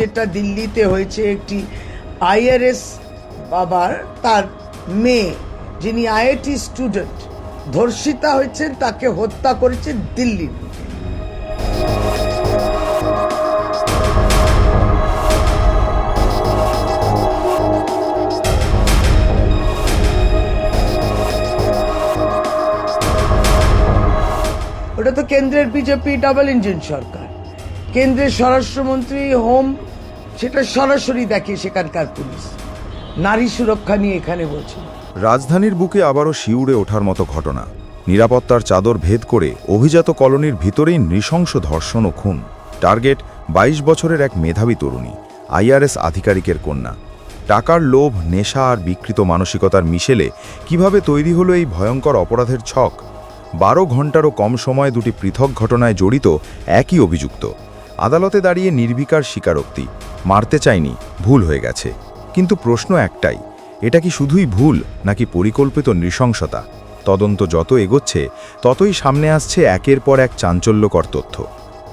যেটা দিল্লিতে হয়েছে একটি আইআরএস বাবার তার মেয়ে যিনি আইআইটি স্টুডেন্ট ধর্ষিতা হয়েছেন, তাকে হত্যা করেছে দিল্লির। ওটা তো কেন্দ্রের বিজেপি ডাবল ইঞ্জিন সরকার, কেন্দ্রের স্বরাষ্ট্রমন্ত্রী হোম সেটা সরাসরি দেখে সেখানকার পুলিশ নারী সুরক্ষা নিয়ে এখানে বলছে। রাজধানীর বুকে আবারও শিউরে ওঠার মতো ঘটনা। নিরাপত্তার চাদর ভেদ করে অভিজাত কলোনির ভিতরেই নৃশংস ধর্ষণ ও খুন। টার্গেট ২২ বছরের এক মেধাবী তরুণী, আইআরএস আধিকারিকের কন্যা। টাকার লোভ, নেশা আর বিকৃত মানসিকতার মিশেলে কিভাবে তৈরি হলো এই ভয়ঙ্কর অপরাধের ছক? ১২ ঘণ্টারও কম সময়ে দুটি পৃথক ঘটনায় জড়িত একই অভিযুক্ত। আদালতে দাঁড়িয়ে নির্বিকার স্বীকারোক্তি, মারতে চাইনি, ভুল হয়ে গেছে। কিন্তু প্রশ্ন একটাই, এটা কি শুধুই ভুল নাকি পরিকল্পিত নৃশংসতা? তদন্ত যত এগোচ্ছে ততই সামনে আসছে একের পর এক চাঞ্চল্যকর তথ্য।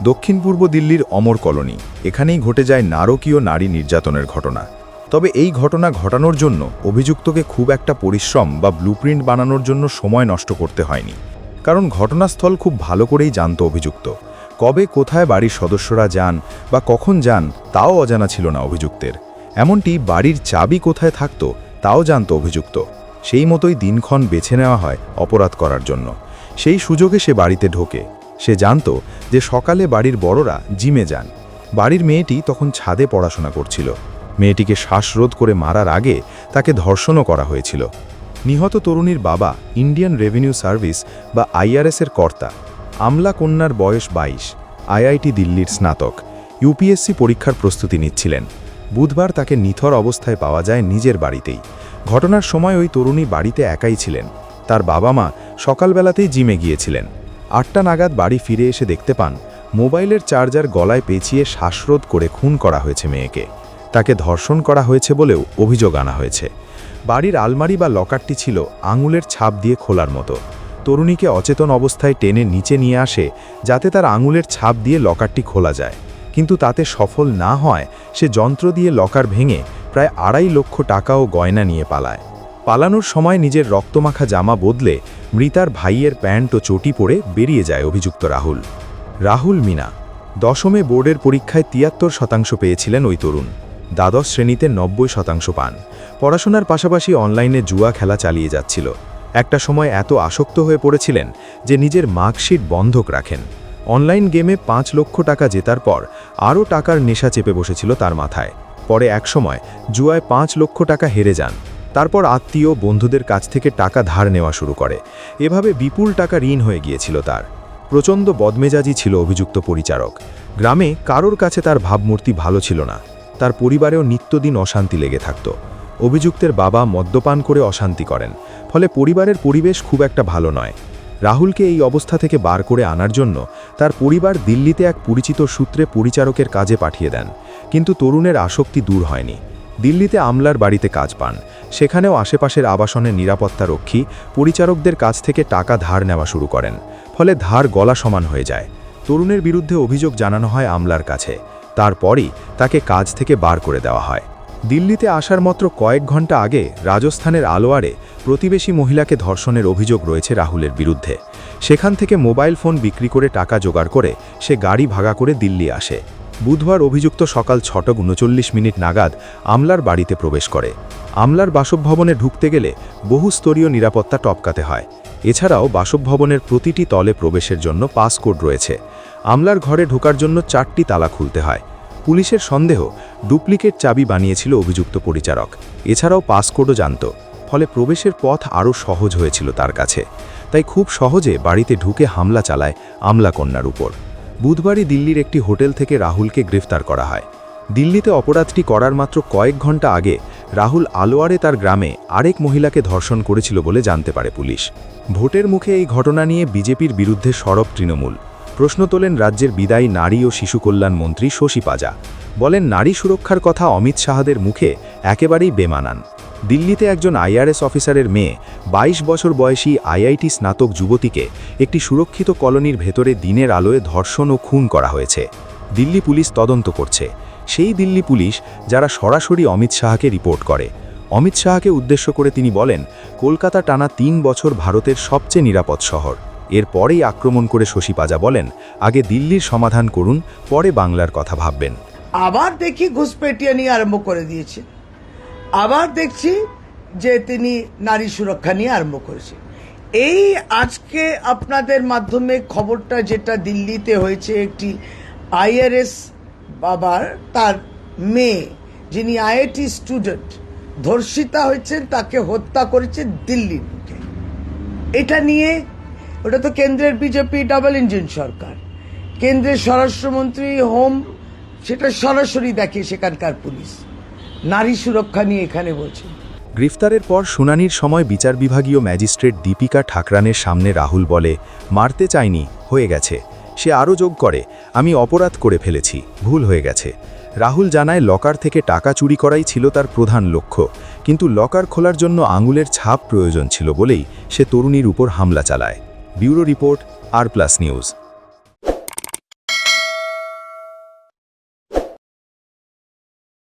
দক্ষিণ পূর্ব দিল্লির অমর কলোনি, এখানেই ঘটে যায় নারকীয় নারী নির্যাতনের ঘটনা। তবে এই ঘটনা ঘটানোর জন্য অভিযুক্তকে খুব একটা পরিশ্রম বা ব্লুপ্রিন্ট বানানোর জন্য সময় নষ্ট করতে হয়নি। কারণ ঘটনাস্থল খুব ভালো করেই জানত অভিযুক্ত। কবে কোথায় বাড়ির সদস্যরা যান বা কখন যান তাও অজানা ছিল না অভিযুক্তের। এমনটি বাড়ির চাবি কোথায় থাকত তাও জানত অভিযুক্ত। সেই মতোই দিনক্ষণ বেছে নেওয়া হয় অপরাধ করার জন্য। সেই সুযোগে সে বাড়িতে ঢোকে। সে জানত যে সকালে বাড়ির বড়রা জিমে যান। বাড়ির মেয়েটি তখন ছাদে পড়াশোনা করছিল। মেয়েটিকে শ্বাসরোধ করে মারার আগে তাকে ধর্ষণও করা হয়েছিল। নিহত তরুণীর বাবা ইন্ডিয়ান রেভিনিউ সার্ভিস বা আইআরএসের কর্তা। আমলা কন্যার বয়স ২২, আইআইটি দিল্লির স্নাতক, ইউপিএসসি পরীক্ষার প্রস্তুতি নিচ্ছিলেন। বুধবার তাকে নিথর অবস্থায় পাওয়া যায় নিজের বাড়িতেই। ঘটনার সময় ওই তরুণী বাড়িতে একাই ছিলেন। তার বাবা মা সকালবেলাতেই জিমে গিয়েছিলেন। ৮টা নাগাদ বাড়ি ফিরে এসে দেখতে পান মোবাইলের চার্জার গলায় পেঁচিয়ে শ্বাসরোধ করে খুন করা হয়েছে মেয়েকে। তাকে ধর্ষণ করা হয়েছে বলেও অভিযোগ আনা হয়েছে। বাড়ির আলমারি বা লকারটি ছিল আঙুলের ছাপ দিয়ে খোলার মতো। তরুণীকে অচেতন অবস্থায় টেনে নিচে নিয়ে আসে যাতে তার আঙুলের ছাপ দিয়ে লকারটি খোলা যায়। কিন্তু তাতে সফল না হয় সে যন্ত্র দিয়ে লকার ভেঙে প্রায় ২.৫ লক্ষ টাকা ও গয়না নিয়ে পালায়। পালানোর সময় নিজের রক্তমাখা জামা বদলে মৃতার ভাইয়ের প্যান্ট ও চটি পরে বেরিয়ে যায় অভিযুক্ত রাহুল মিনা। দশমে বোর্ডের পরীক্ষায় ৭৩% পেয়েছিলেন ওই তরুণ। দ্বাদশ শ্রেণীতে ৯০% পান। পড়াশোনার পাশাপাশি অনলাইনে জুয়া খেলা চালিয়ে যাচ্ছিল। একটা সময় এত আসক্ত হয়ে পড়েছিলেন যে নিজের মার্কশিট বন্ধক রাখেন। অনলাইন গেমে ৫ লক্ষ টাকা জেতার পর আরও টাকার নেশা চেপে বসেছিল তার মাথায়। পরে একসময় জুয়ায় ৫ লক্ষ টাকা হেরে যান। তারপর আত্মীয় বন্ধুদের কাছ থেকে টাকা ধার নেওয়া শুরু করে। এভাবে বিপুল টাকা ঋণ হয়ে গিয়েছিল তার। প্রচণ্ড বদমেজাজি ছিল অভিযুক্ত পরিচারক। গ্রামে কারোর কাছে তার ভাবমূর্তি ভালো ছিল না। তার পরিবারেও নিত্যদিন অশান্তি লেগে থাকত। অভিযুক্তের বাবা মদ্যপান করে অশান্তি করেন, ফলে পরিবারের পরিবেশ খুব একটা ভালো নয়। রাহুলকে এই অবস্থা থেকে বার করে আনার জন্য তার পরিবার দিল্লিতে এক পরিচিত সূত্রে পরিচারকের কাজে পাঠিয়ে দেন। কিন্তু তরুণের আসক্তি দূর হয়নি। দিল্লিতে আমলার বাড়িতে কাজ পান। সেখানেও আশেপাশের আবাসনের নিরাপত্তা রক্ষী পরিচারকদের কাছ থেকে টাকা ধার নেওয়া শুরু করেন। ফলে ধার গলা সমান হয়ে যায়। তরুণের বিরুদ্ধে অভিযোগ জানানো হয় আমলার কাছে। তারপরই তাকে কাজ থেকে বার করে দেওয়া হয়। দিল্লিতে আসার মাত্র কয়েক ঘন্টা আগে রাজস্থানের আলোয়ারে প্রতিবেশী মহিলাকে ধর্ষণের অভিযোগ রয়েছে রাহুলের বিরুদ্ধে। সেখান থেকে মোবাইল ফোন বিক্রি করে টাকা জোগাড় করে সে গাড়ি ভাড়া করে দিল্লি আসে। বুধবার অভিযুক্ত সকাল ৬:৩৯ নাগাদ আমলার বাড়িতে প্রবেশ করে। আমলার বাসভবনে ঢুকতে গেলে বহুস্তরীয় নিরাপত্তা টপকাতে হয়। এছাড়াও বাসভবনের প্রতিটি তলে প্রবেশের জন্য পাসকোড রয়েছে। আমলার ঘরে ঢোকার জন্য ৪টি তালা খুলতে হয়। পুলিশের সন্দেহ ডুপ্লিকেট চাবি বানিয়েছিল অভিযুক্ত পরিচারক। এছাড়াও পাসকোডও জানত। ফলে প্রবেশের পথ আরও সহজ হয়েছিল তার কাছে। তাই খুব সহজে বাড়িতে ঢুকে হামলা চালায় আমলা কন্যার উপর। বুধবারই দিল্লির একটি হোটেল থেকে রাহুলকে গ্রেফতার করা হয়। দিল্লিতে অপরাধটি করার মাত্র কয়েক ঘন্টা আগে রাহুল আলোয়ারে তার গ্রামে আরেক মহিলাকে ধর্ষণ করেছিল বলে জানতে পারে পুলিশ। ভোটের মুখে এই ঘটনা নিয়ে বিজেপির বিরুদ্ধে সরব তৃণমূল। প্রশ্ন তোলেন রাজ্যের বিদায়ী নারী ও শিশু কল্যাণ মন্ত্রী শশী পাজা। বলেন নারী সুরক্ষার কথা অমিত শাহদের মুখে একেবারেই বেমানান। দিল্লিতে একজন আইআরএস অফিসারের মেয়ে ২২ বছর বয়সী আইআইটি স্নাতক যুবতীকে একটি সুরক্ষিত কলোনির ভেতরে দিনের আলোয় ধর্ষণ ও খুন করা হয়েছে। দিল্লি পুলিশ তদন্ত করছে। সেই দিল্লি পুলিশ যারা সরাসরি অমিত শাহকে রিপোর্ট করে। অমিত শাহকে উদ্দেশ্য করে তিনি বলেন, কলকাতা টানা 3 বছর ভারতের সবচেয়ে নিরাপদ শহর। এরপরেই আক্রমণ করে শশী পাজা বলেন, আগে দিল্লির সমাধান করুন, পরে বাংলার কথা ভাববেন। আবার দেখি ঘুষপেটিয়া নিয়ে আরম্ভ করে দিয়েছে। আবার দেখছি যে তিনি নারী সুরক্ষা নিয়ে আরম্ভ করেছে। এই আজকে আপনাদের মাধ্যমে খবরটা যেটা দিল্লিতে হয়েছে, একটি আইআরএস বাবার তার মেয়ে যিনি আইআইটি স্টুডেন্ট ধর্ষিতা হয়েছেন, তাকে হত্যা করেছে দিল্লির বুকে। এটা নিয়ে ওটা তো কেন্দ্রের বিজেপি ডাবল ইঞ্জিন সরকার, কেন্দ্রের স্বরাষ্ট্রমন্ত্রী হোম সেটা সরাসরি দেখে সেখানকার পুলিশ নারী সুরক্ষা নিয়ে এখানে বলছে। গ্রেফতারের পর শুনানির সময় বিচার বিভাগীয় ম্যাজিস্ট্রেট দীপিকা ঠাকরানের সামনে রাহুল বলে, মারতে চাইনি, হয়ে গেছে। সে আরও যোগ করে, আমি অপরাধ করে ফেলেছি, ভুল হয়ে গেছে। রাহুল জানায় লকার থেকে টাকা চুরি করাই ছিল তার প্রধান লক্ষ্য, কিন্তু লকার খোলার জন্য আঙুলের ছাপ প্রয়োজন ছিল বলেই সে তরুণীর উপর হামলা চালায়। ব্যুরো রিপোর্ট, আর প্লাস নিউজ।